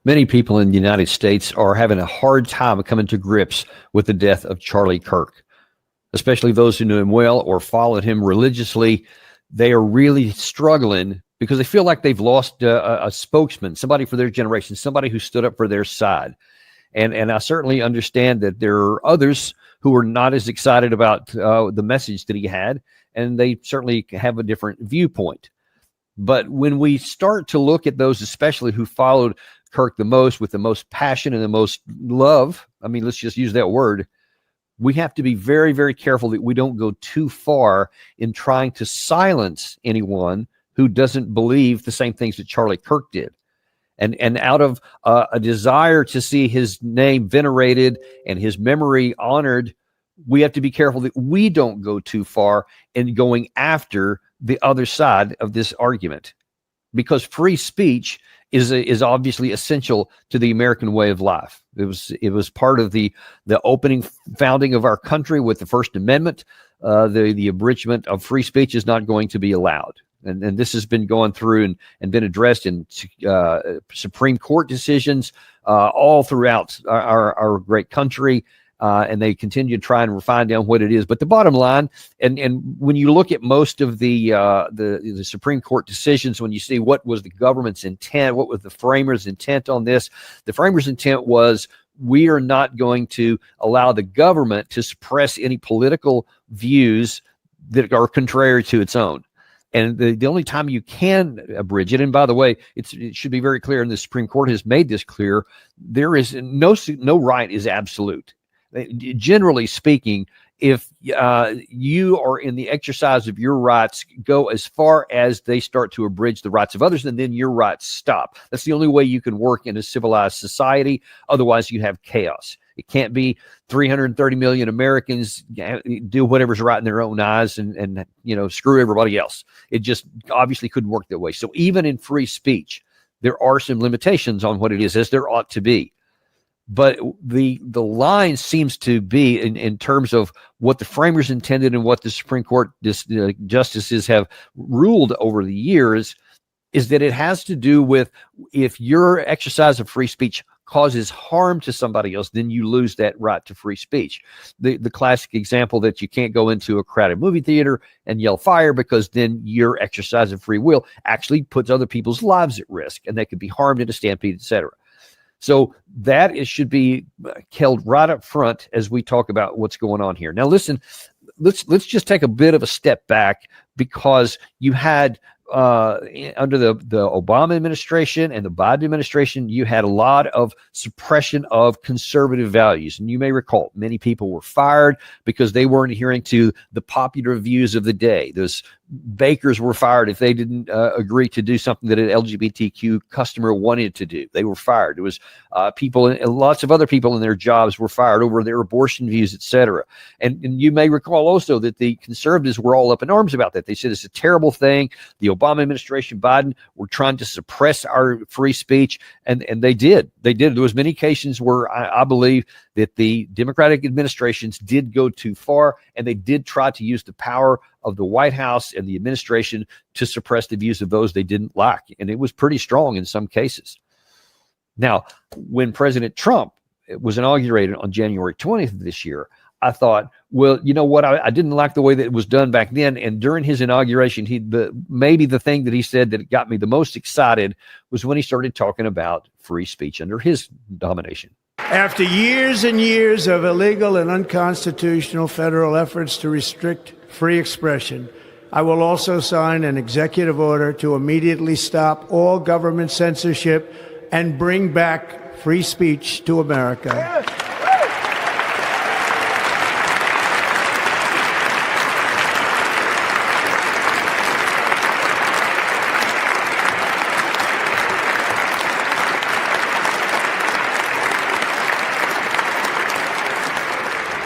Many people in the United States are having a hard time coming to grips with the death of Charlie Kirk, especially those who knew him well or followed him religiously. They are really struggling because they feel like they've lost a spokesman, somebody for their generation, somebody who stood up for their side. And I certainly understand that there are others who are not as excited about the message that he had, and they certainly have a different viewpoint. But when we start to look at those, especially who followed Kirk the most, with the most passion and the most love, I mean, let's just use that word, we have to be very, very careful that we don't go too far in trying to silence anyone who doesn't believe the same things that Charlie Kirk did. And out of a desire to see his name venerated and his memory honored, we have to be careful that we don't go too far in going after the other side of this argument, because free speech is obviously essential to the American way of life. It was part of the opening founding of our country with the First Amendment. The abridgment of free speech is not going to be allowed. And this has been going through and been addressed in Supreme Court decisions all throughout our great country. And they continue to try and refine down what it is. But the bottom line, and when you look at most of the Supreme Court decisions, when you see what was the government's intent, what was the framers' intent on this, the framers' intent was, we are not going to allow the government to suppress any political views that are contrary to its own. And the only time you can abridge it, and by the way, it should be very clear, and the Supreme Court has made this clear, there is no right is absolute. Generally speaking, if you are in the exercise of your rights, go as far as they start to abridge the rights of others, and then your rights stop. That's the only way you can work in a civilized society. Otherwise, you have chaos. It can't be 330 million Americans do whatever's right in their own eyes and screw everybody else. It just obviously couldn't work that way. So even in free speech, there are some limitations on what it is, as there ought to be. But the line seems to be in terms of what the framers intended and what the Supreme Court justices have ruled over the years, is that it has to do with, if your exercise of free speech causes harm to somebody else, then you lose that right to free speech. The classic example that you can't go into a crowded movie theater and yell fire, because then your exercise of free will actually puts other people's lives at risk, and they could be harmed in a stampede, etc. So that should be held right up front as we talk about what's going on here. Now, listen, let's just take a bit of a step back, because you had under the Obama administration and the Biden administration, you had a lot of suppression of conservative values. And you may recall many people were fired because they weren't adhering to the popular views of the day. Those bakers were fired if they didn't agree to do something that an LGBTQ customer wanted to do. They were fired. There was people, and lots of other people in their jobs were fired over their abortion views, etc. And you may recall also that the conservatives were all up in arms about that. They said it's a terrible thing. The Obama administration, Biden, were trying to suppress our free speech, and they did. There was many cases where I believe that the Democratic administrations did go too far, and they did try to use the power of the White House and the administration to suppress the views of those they didn't like. And it was pretty strong in some cases. Now, when President Trump was inaugurated on January 20th of this year, I thought, well, you know what? I didn't like the way that it was done back then. And during his inauguration, maybe the thing that he said that got me the most excited was when he started talking about free speech under his domination. After years and years of illegal and unconstitutional federal efforts to restrict free expression, I will also sign an executive order to immediately stop all government censorship and bring back free speech to America.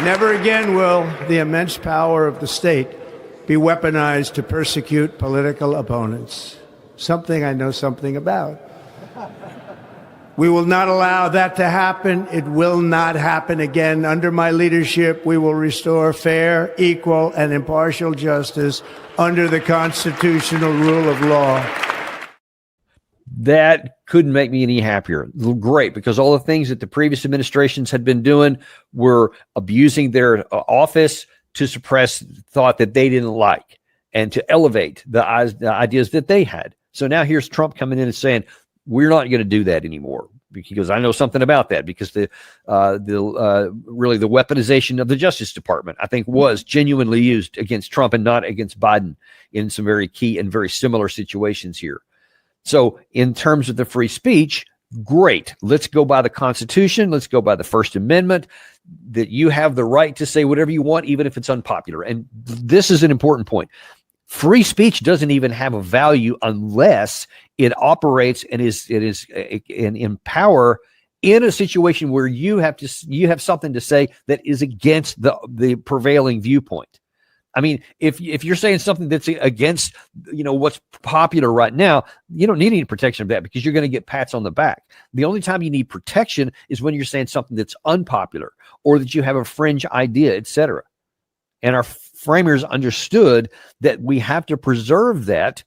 Never again will the immense power of the state be weaponized to persecute political opponents. Something I know something about. We will not allow that to happen. It will not happen again. Under my leadership, we will restore fair, equal, and impartial justice under the constitutional rule of law. That couldn't make me any happier. Great, because all the things that the previous administrations had been doing were abusing their office to suppress thought that they didn't like and to elevate the ideas that they had. So now here's Trump coming in and saying, we're not going to do that anymore, because I know something about that, because really the weaponization of the Justice Department, I think, was genuinely used against Trump and not against Biden in some very key and very similar situations here. So in terms of the free speech, great. Let's go by the Constitution. Let's go by the First Amendment, that you have the right to say whatever you want, even if it's unpopular. And this is an important point. Free speech doesn't even have a value unless it operates and in power in a situation where you have something to say that is against the prevailing viewpoint. I mean, if you're saying something that's against, what's popular right now, you don't need any protection of that, because you're going to get pats on the back. The only time you need protection is when you're saying something that's unpopular, or that you have a fringe idea, etc. And our framers understood that we have to preserve that.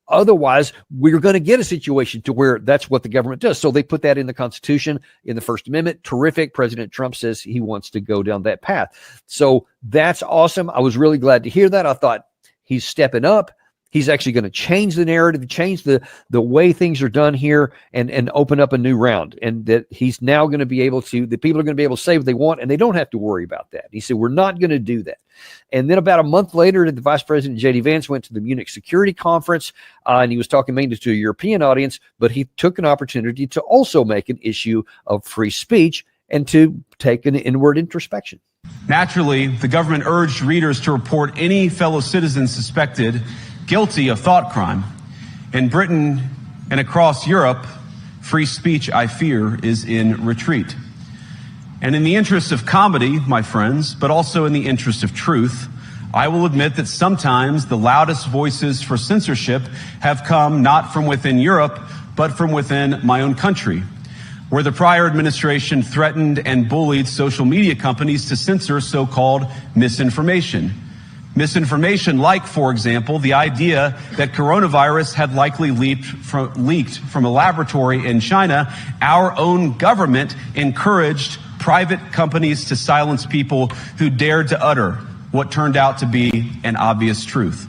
Otherwise, we're going to get a situation to where that's what the government does. So they put that in the Constitution, in the First Amendment. Terrific. President Trump says he wants to go down that path. So that's awesome. I was really glad to hear that. I thought he's stepping up. He's actually going to change the narrative, change the way things are done here, and open up a new round. And that he's now going to be able to, the people are going to be able to say what they want, and they don't have to worry about that. He said, we're not going to do that. And then about a month later, the Vice President, J.D. Vance, went to the Munich Security Conference, and he was talking mainly to a European audience, but he took an opportunity to also make an issue of free speech and to take an inward introspection. Naturally, the government urged readers to report any fellow citizen suspected guilty of thought crime. In Britain and across Europe, free speech, I fear, is in retreat. And in the interest of comedy, my friends, but also in the interest of truth, I will admit that sometimes the loudest voices for censorship have come not from within Europe, but from within my own country, where the prior administration threatened and bullied social media companies to censor so-called misinformation. Misinformation like, for example, the idea that coronavirus had likely leaked from a laboratory in China. Our own government encouraged private companies to silence people who dared to utter what turned out to be an obvious truth.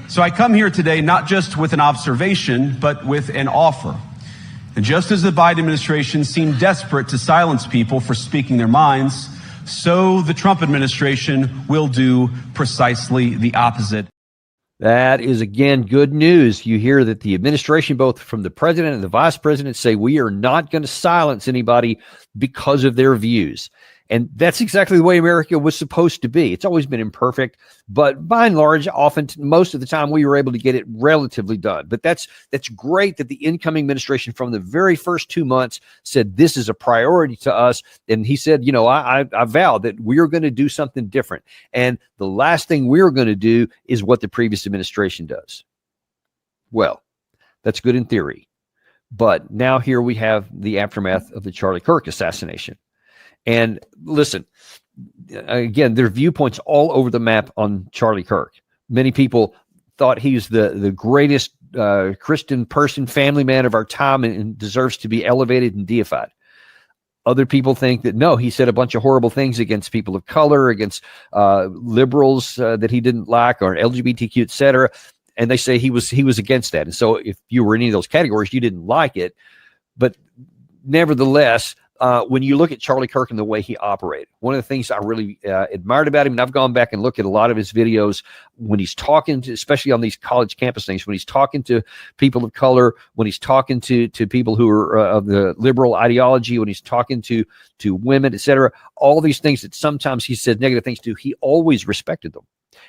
So I come here today not just with an observation, but with an offer. And just as the Biden administration seemed desperate to silence people for speaking their minds, so the Trump administration will do precisely the opposite. That is, again, good news. You hear that the administration, both from the president and the vice president, say we are not going to silence anybody because of their views. And that's exactly the way America was supposed to be. It's always been imperfect, but by and large, often, most of the time, we were able to get it relatively done. But that's great that the incoming administration from the very first 2 months said this is a priority to us. And he said, I vow that we are going to do something different. And the last thing we're going to do is what the previous administration does. Well, that's good in theory. But now here we have the aftermath of the Charlie Kirk assassination. And listen, again, there are viewpoints all over the map on Charlie Kirk. Many people thought he's the greatest Christian person, family man of our time, and deserves to be elevated and deified. Other people think that, no, he said a bunch of horrible things against people of color, against liberals that he didn't like, or LGBTQ, et cetera. And they say he was against that. And so if you were in any of those categories, you didn't like it. But nevertheless, when you look at Charlie Kirk and the way he operated, one of the things I really admired about him, and I've gone back and looked at a lot of his videos when he's talking to, especially on these college campus things, when he's talking to people of color, when he's talking to people who are of the liberal ideology, when he's talking to women, et cetera, all these things that sometimes he said negative things to, he always respected them.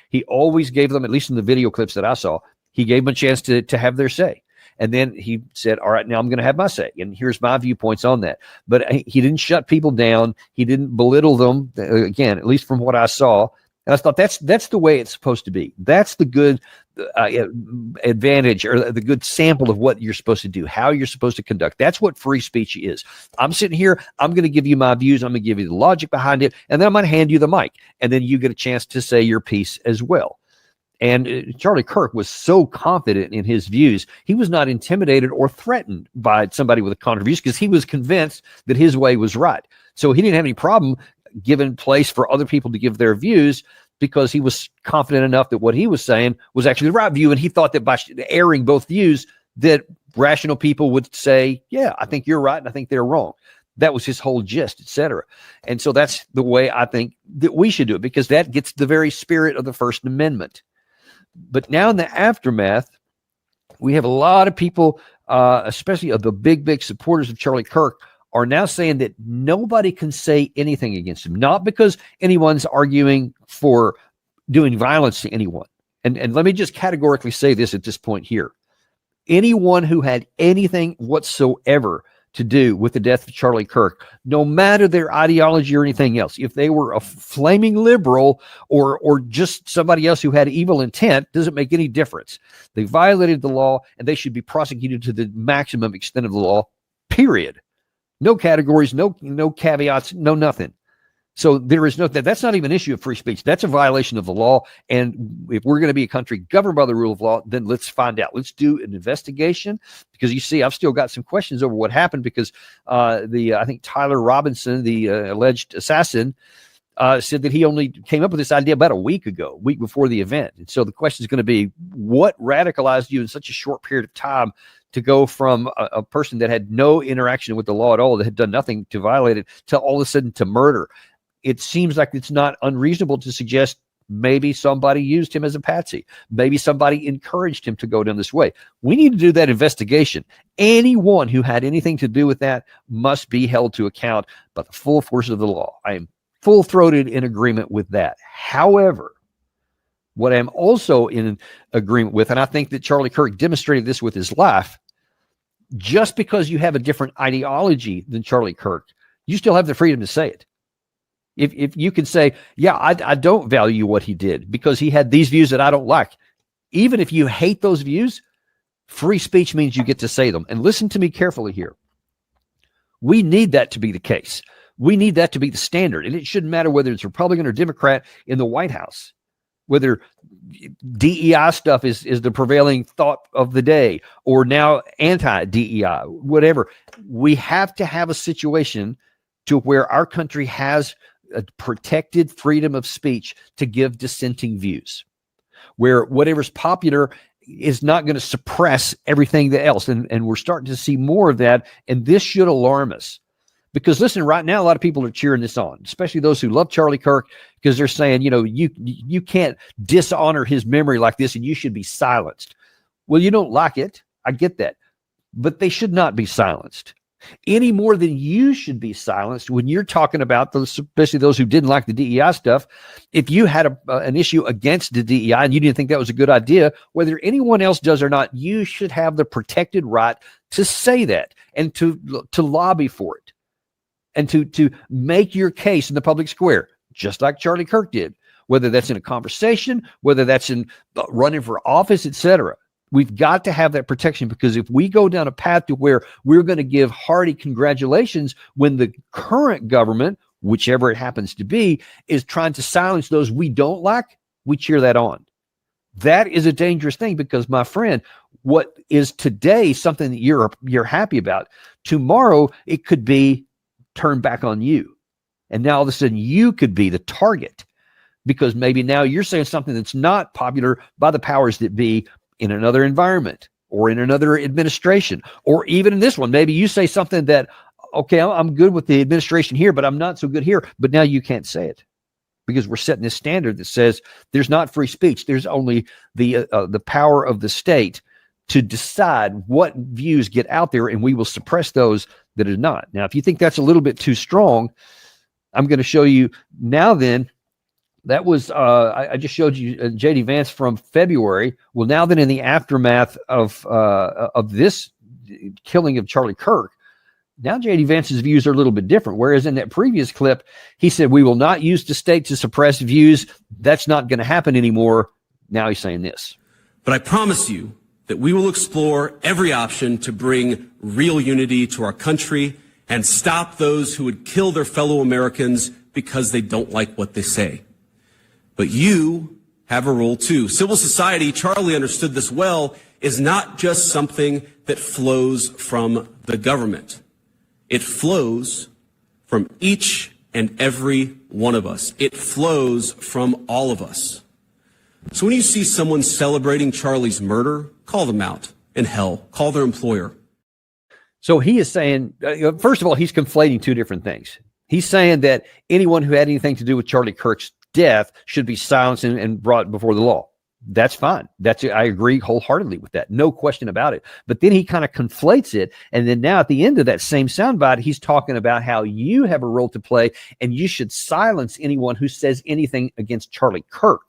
He always gave them, at least in the video clips that I saw, he gave them a chance to have their say. And then he said, all right, now I'm going to have my say. And here's my viewpoints on that. But he didn't shut people down. He didn't belittle them, again, at least from what I saw. And I thought that's the way it's supposed to be. That's the good advantage, or the good sample of what you're supposed to do, how you're supposed to conduct. That's what free speech is. I'm sitting here. I'm going to give you my views. I'm going to give you the logic behind it. And then I'm going to hand you the mic. And then you get a chance to say your piece as well. And Charlie Kirk was so confident in his views, he was not intimidated or threatened by somebody with a counter views because he was convinced that his way was right. So he didn't have any problem giving place for other people to give their views because he was confident enough that what he was saying was actually the right view. And he thought that by airing both views, that rational people would say, yeah, I think you're right and I think they're wrong. That was his whole gist, et cetera. And so that's the way I think that we should do it, because that gets the very spirit of the First Amendment. But now in the aftermath, we have a lot of people, especially of the big supporters of Charlie Kirk, are now saying that nobody can say anything against him, not because anyone's arguing for doing violence to anyone. And let me just categorically say this at this point here. Anyone who had anything whatsoever to do with the death of Charlie Kirk, no matter their ideology or anything else, if they were a flaming liberal or just somebody else who had evil intent, doesn't make any difference. They violated the law and they should be prosecuted to the maximum extent of the law, period. No categories, no caveats, no nothing. So there is that's not even an issue of free speech. That's a violation of the law. And if we're going to be a country governed by the rule of law, then let's find out. Let's do an investigation, because you see, I've still got some questions over what happened, because I think Tyler Robinson, the alleged assassin, said that he only came up with this idea about a week before the event. And so the question is going to be, what radicalized you in such a short period of time to go from a person that had no interaction with the law at all, that had done nothing to violate it, to all of a sudden to murder? It seems like it's not unreasonable to suggest maybe somebody used him as a patsy. Maybe somebody encouraged him to go down this way. We need to do that investigation. Anyone who had anything to do with that must be held to account by the full force of the law. I am full-throated in agreement with that. However, what I'm also in agreement with, and I think that Charlie Kirk demonstrated this with his life, just because you have a different ideology than Charlie Kirk, you still have the freedom to say it. If you can say, yeah, I don't value what he did because he had these views that I don't like. Even if you hate those views, free speech means you get to say them. And listen to me carefully here. We need that to be the case. We need that to be the standard. And it shouldn't matter whether it's Republican or Democrat in the White House, whether DEI stuff is the prevailing thought of the day, or now anti-DEI, whatever. We have to have a situation to where our country has a protected freedom of speech to give dissenting views, where whatever's popular is not going to suppress everything else. And we're starting to see more of that. And this should alarm us, because listen, right now, a lot of people are cheering this on, especially those who love Charlie Kirk, because they're saying, you can't dishonor his memory like this and you should be silenced. Well, you don't like it. I get that, but they should not be silenced any more than you should be silenced when you're talking about those, especially those who didn't like the DEI stuff. If you had an issue against the DEI and you didn't think that was a good idea, whether anyone else does or not, you should have the protected right to say that and to lobby for it and to make your case in the public square, just like Charlie Kirk did, whether that's in a conversation, whether that's in running for office, etc. We've got to have that protection, because if we go down a path to where we're going to give hearty congratulations when the current government, whichever it happens to be, is trying to silence those we don't like, we cheer that on. That is a dangerous thing, because, my friend, what is today something that you're happy about, tomorrow it could be turned back on you. And now all of a sudden you could be the target, because maybe now you're saying something that's not popular by the powers that be in another environment or in another administration, or even in this one. Maybe you say something that, okay, I'm good with the administration here, but I'm not so good here. But now you can't say it, because we're setting this standard that says there's not free speech. There's only the power of the state to decide what views get out there, and we will suppress those that are not. Now, if you think that's a little bit too strong, I'm going to show you now then. That was, I just showed you J.D. Vance from February. Well, now then, in the aftermath of this killing of Charlie Kirk, now J.D. Vance's views are a little bit different. Whereas in that previous clip, he said, we will not use the state to suppress views. That's not going to happen anymore. Now he's saying this. But I promise you that we will explore every option to bring real unity to our country and stop those who would kill their fellow Americans because they don't like what they say. But you have a role too. Civil society, Charlie understood this well, is not just something that flows from the government. It flows from each and every one of us. It flows from all of us. So when you see someone celebrating Charlie's murder, call them out. And hell, call their employer. So he is saying, first of all, he's conflating two different things. He's saying that anyone who had anything to do with Charlie Kirk's death should be silenced and brought before the law. That's fine. I agree wholeheartedly with that. No question about it. But then he kind of conflates it. And then now at the end of that same soundbite, he's talking about how you have a role to play and you should silence anyone who says anything against Charlie Kirk.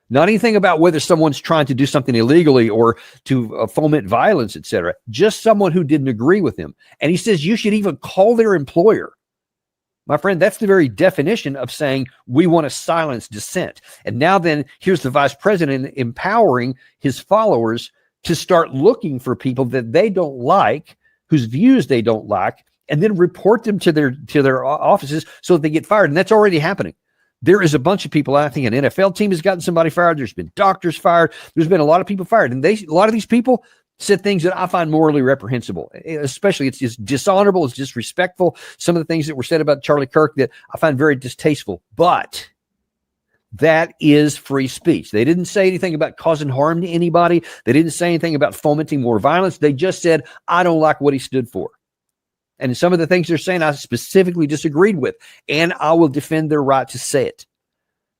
Not anything about whether someone's trying to do something illegally or to foment violence, etc. Just someone who didn't agree with him. And he says you should even call their employer. My friend, that's the very definition of saying we want to silence dissent. And now then, here's the vice president empowering his followers to start looking for people that they don't like, whose views they don't like, and then report them to their offices so that they get fired. And that's already happening. There is a bunch of people. I think an NFL team has gotten somebody fired. There's been doctors fired. There's been a lot of people fired. And a lot of these people said things that I find morally reprehensible, especially it's just dishonorable. It's disrespectful. Some of the things that were said about Charlie Kirk that I find very distasteful, but that is free speech. They didn't say anything about causing harm to anybody. They didn't say anything about fomenting more violence. They just said, I don't like what he stood for. And some of the things they're saying, I specifically disagreed with, and I will defend their right to say it.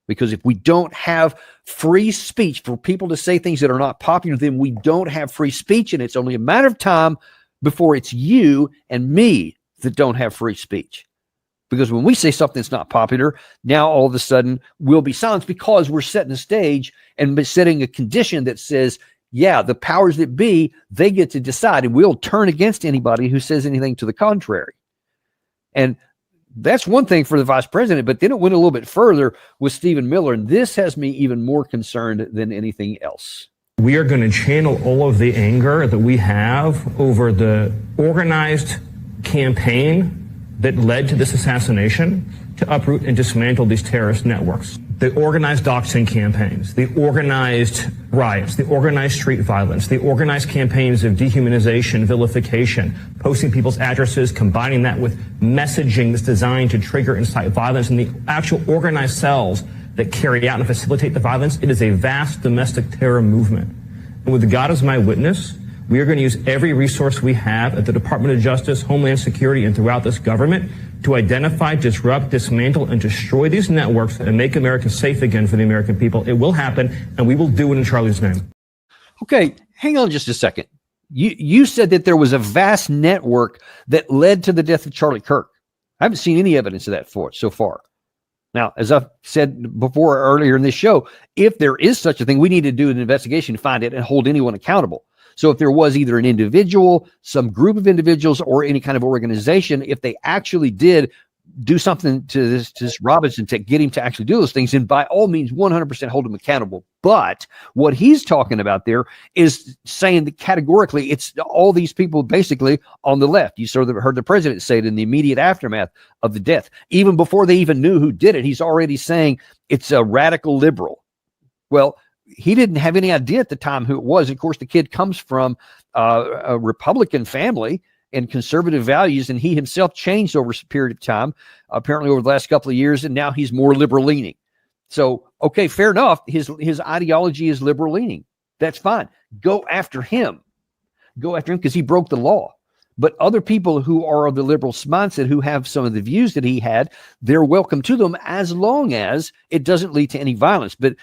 Because if we don't have free speech for people to say things that are not popular, then we don't have free speech, and it's only a matter of time before it's you and me that don't have free speech. Because when we say something that's not popular, now all of a sudden we'll be silenced because we're setting the stage and setting a condition that says, yeah, the powers that be, they get to decide, and we'll turn against anybody who says anything to the contrary. And that's one thing for the vice president, but then it went a little bit further with Stephen Miller, and this has me even more concerned than anything else. We are going to channel all of the anger that we have over the organized campaign that led to this assassination to uproot and dismantle these terrorist networks. The organized doxing campaigns, the organized riots, the organized street violence, the organized campaigns of dehumanization, vilification, posting people's addresses, combining that with messaging that's designed to trigger and incite violence, and the actual organized cells that carry out and facilitate the violence. It is a vast domestic terror movement. And with God as my witness, we are going to use every resource we have at the Department of Justice, Homeland Security, and throughout this government to identify, disrupt, dismantle, and destroy these networks and make America safe again for the American people. It will happen, and we will do it in Charlie's name. Okay, hang on just a second. You said that there was a vast network that led to the death of Charlie Kirk. I haven't seen any evidence of that so far. Now, as I've said before earlier in this show, if there is such a thing, we need to do an investigation to find it and hold anyone accountable. So if there was either an individual, some group of individuals, or any kind of organization, if they actually did do something to this Robinson to get him to actually do those things, then by all means, 100% hold him accountable. But what he's talking about there is saying that categorically, it's all these people basically on the left. You sort of heard the president say it in the immediate aftermath of the death. Even before they even knew who did it, he's already saying it's a radical liberal. Well, he didn't have any idea at the time who it was. Of course, the kid comes from a Republican family and conservative values, and he himself changed over a period of time, apparently over the last couple of years, and now he's more liberal leaning. So, okay, fair enough. His ideology is liberal leaning. That's fine. Go after him. Go after him because he broke the law. But other people who are of the liberal mindset, who have some of the views that he had, they're welcome to them as long as it doesn't lead to any violence. But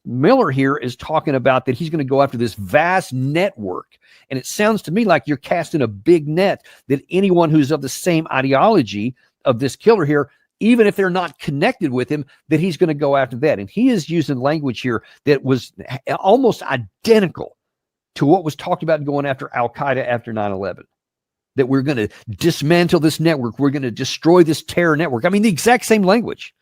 Miller here is talking about that he's going to go after this vast network. And it sounds to me like you're casting a big net that anyone who's of the same ideology of this killer here, even if they're not connected with him, that he's going to go after that. And he is using language here that was almost identical to what was talked about going after Al-Qaeda after 9/11. That we're going to dismantle this network. We're going to destroy this terror network. I mean, the exact same language.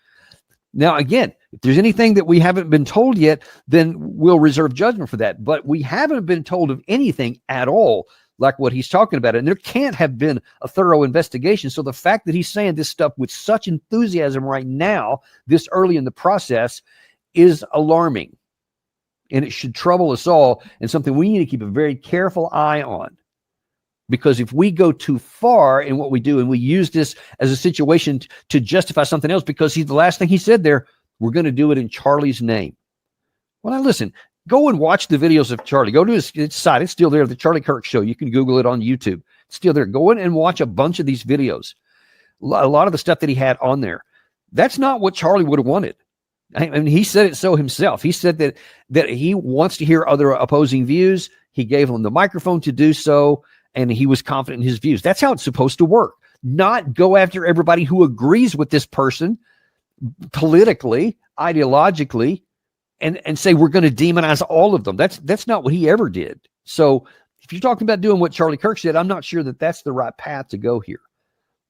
Now, again, if there's anything that we haven't been told yet, then we'll reserve judgment for that. But we haven't been told of anything at all like what he's talking about. And there can't have been a thorough investigation. So the fact that he's saying this stuff with such enthusiasm right now, this early in the process, is alarming. and it should trouble us all, and something we need to keep a very careful eye on. Because if we go too far in what we do and we use this as a situation to justify something else, because the last thing he said there, we're going to do it in Charlie's name. Well, now listen, go and watch the videos of Charlie. Go to his site. It's still there, the Charlie Kirk Show. You can Google it on YouTube. It's still there. Go in and watch a bunch of these videos. A lot of the stuff that he had on there. That's not what Charlie would have wanted. I mean, he said it so himself. He said that he wants to hear other opposing views. He gave them the microphone to do so, and he was confident in his views. That's how it's supposed to work. Not go after everybody who agrees with this person politically, ideologically, and say we're going to demonize all of them. That's not what he ever did. So if you're talking about doing what Charlie Kirk said, I'm not sure that that's the right path to go here.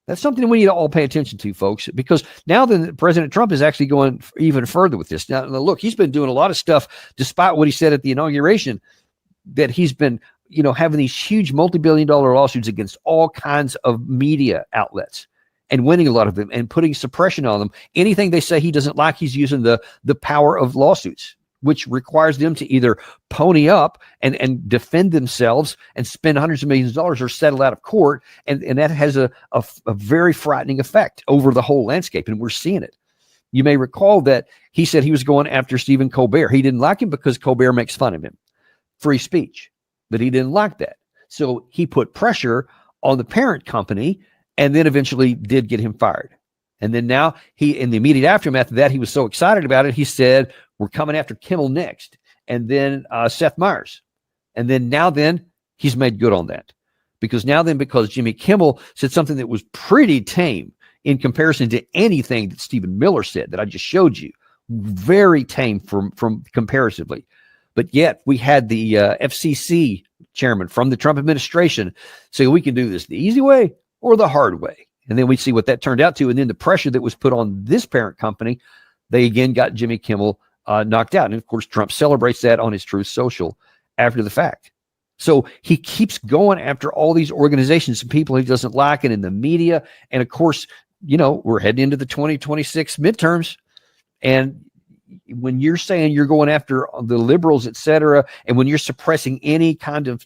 That's something we need to all pay attention to, folks, because now then President Trump is actually going even further with this. Now, look, he's been doing a lot of stuff, despite what he said at the inauguration, that he's been, having these huge multi-billion-dollar lawsuits against all kinds of media outlets and winning a lot of them and putting suppression on them. Anything they say he doesn't like, he's using the power of lawsuits, which requires them to either pony up and defend themselves and spend hundreds of millions of dollars or settle out of court. And that has a very frightening effect over the whole landscape. And we're seeing it. You may recall that he said he was going after Stephen Colbert. He didn't like him because Colbert makes fun of him. Free speech. But he didn't like that. So he put pressure on the parent company and then eventually did get him fired. And then now in the immediate aftermath of that, he was so excited about it, he said, we're coming after Kimmel next. And then Seth Meyers. And then he's made good on that. Because Jimmy Kimmel said something that was pretty tame in comparison to anything that Stephen Miller said that I just showed you. Very tame from comparatively. But yet we had the FCC chairman from the Trump administration say we can do this the easy way or the hard way. And then we see what that turned out to. And then the pressure that was put on this parent company, they again got Jimmy Kimmel knocked out. And of course, Trump celebrates that on his Truth Social after the fact. So he keeps going after all these organizations and people he doesn't like, and in the media. And of course, we're heading into the 2026 midterms. And when you're saying you're going after the liberals, et cetera, and when you're suppressing any kind of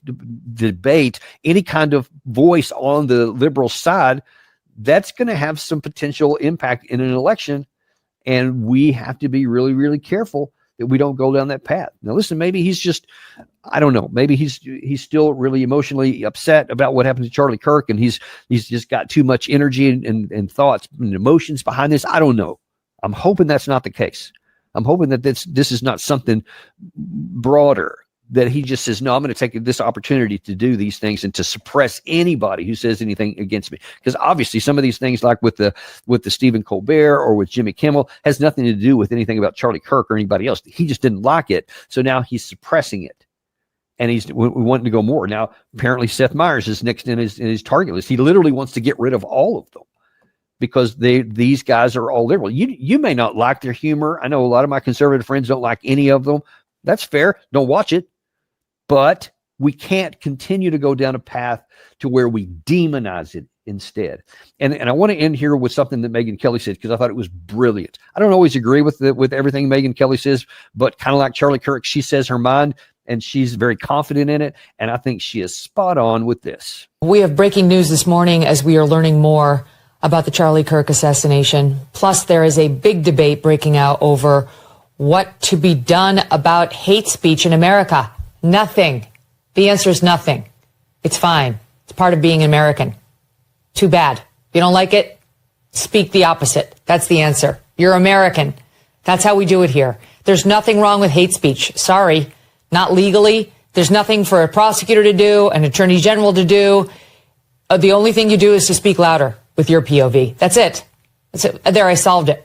debate, any kind of voice on the liberal side, that's going to have some potential impact in an election. And we have to be really, really careful that we don't go down that path. Now, listen, maybe he's just, I don't know, maybe he's still really emotionally upset about what happened to Charlie Kirk, and he's just got too much energy and thoughts and emotions behind this. I don't know. I'm hoping that's not the case. I'm hoping that this is not something broader, that he just says, no, I'm going to take this opportunity to do these things and to suppress anybody who says anything against me. Because obviously some of these things, like with the Stephen Colbert or with Jimmy Kimmel, has nothing to do with anything about Charlie Kirk or anybody else. He just didn't like it. So now he's suppressing it. And we want to go more. Now, apparently Seth Meyers is next in his target list. He literally wants to get rid of all of them, because these guys are all liberal. You may not like their humor. I know a lot of my conservative friends don't like any of them. That's fair. Don't watch it. But we can't continue to go down a path to where we demonize it instead. And I want to end here with something that Megyn Kelly said, because I thought it was brilliant. I don't always agree with everything Megyn Kelly says, but kind of like Charlie Kirk, she says her mind, and she's very confident in it. And I think she is spot on with this. We have breaking news this morning as we are learning more about the Charlie Kirk assassination. Plus, there is a big debate breaking out over what to be done about hate speech in America. Nothing. The answer is nothing. It's fine. It's part of being American. Too bad. If you don't like it, speak the opposite. That's the answer. You're American. That's how we do it here. There's nothing wrong with hate speech. Sorry. Not legally. There's nothing for a prosecutor to do, an attorney general to do. The only thing you do is to speak louder with your POV. That's it. That's it. There, I solved it.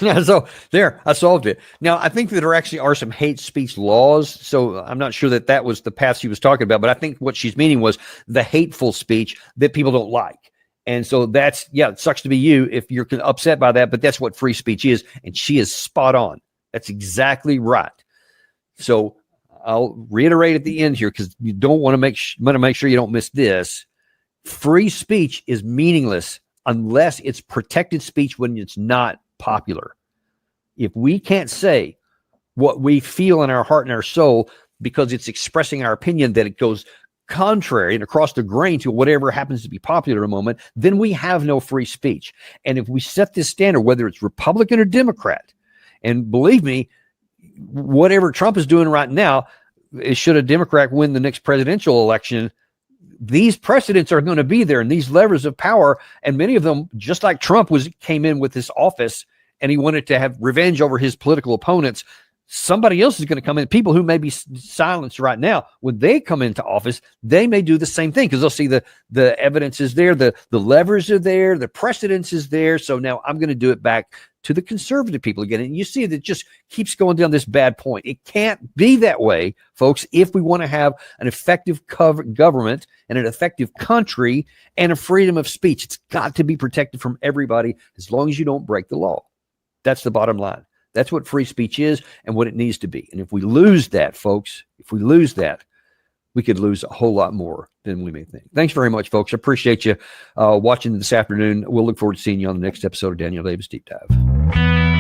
Yeah, so there, I solved it. Now, I think that there actually are some hate speech laws, so I'm not sure that was the path she was talking about, but I think what she's meaning was the hateful speech that people don't like. And so that's, it sucks to be you if you're upset by that, but that's what free speech is, and she is spot on. That's exactly right. So I'll reiterate at the end here, because you don't want to make sure you don't miss this. Free speech is meaningless unless it's protected speech when it's not popular. If we can't say what we feel in our heart and our soul because it's expressing our opinion that it goes contrary and across the grain to whatever happens to be popular at a moment, then we have no free speech. And if we set this standard, whether it's Republican or Democrat, and believe me, whatever Trump is doing right now, should a Democrat win the next presidential election, these precedents are going to be there, and these levers of power, and many of them, just like Trump came in with this office and he wanted to have revenge over his political opponents, somebody else is going to come in. People who may be silenced right now, when they come into office, they may do the same thing because they'll see the evidence is there, the levers are there, the precedence is there. So now I'm going to do it back to the conservative people again. And you see that it just keeps going down this bad point. It can't be that way, folks, if we want to have an effective government and an effective country and a freedom of speech. It's got to be protected from everybody as long as you don't break the law. That's the bottom line. That's what free speech is and what it needs to be. And if we lose that, folks, if we lose that, we could lose a whole lot more than we may think. Thanks very much, folks. I appreciate you watching this afternoon. We'll look forward to seeing you on the next episode of Daniel Davis Deep Dive.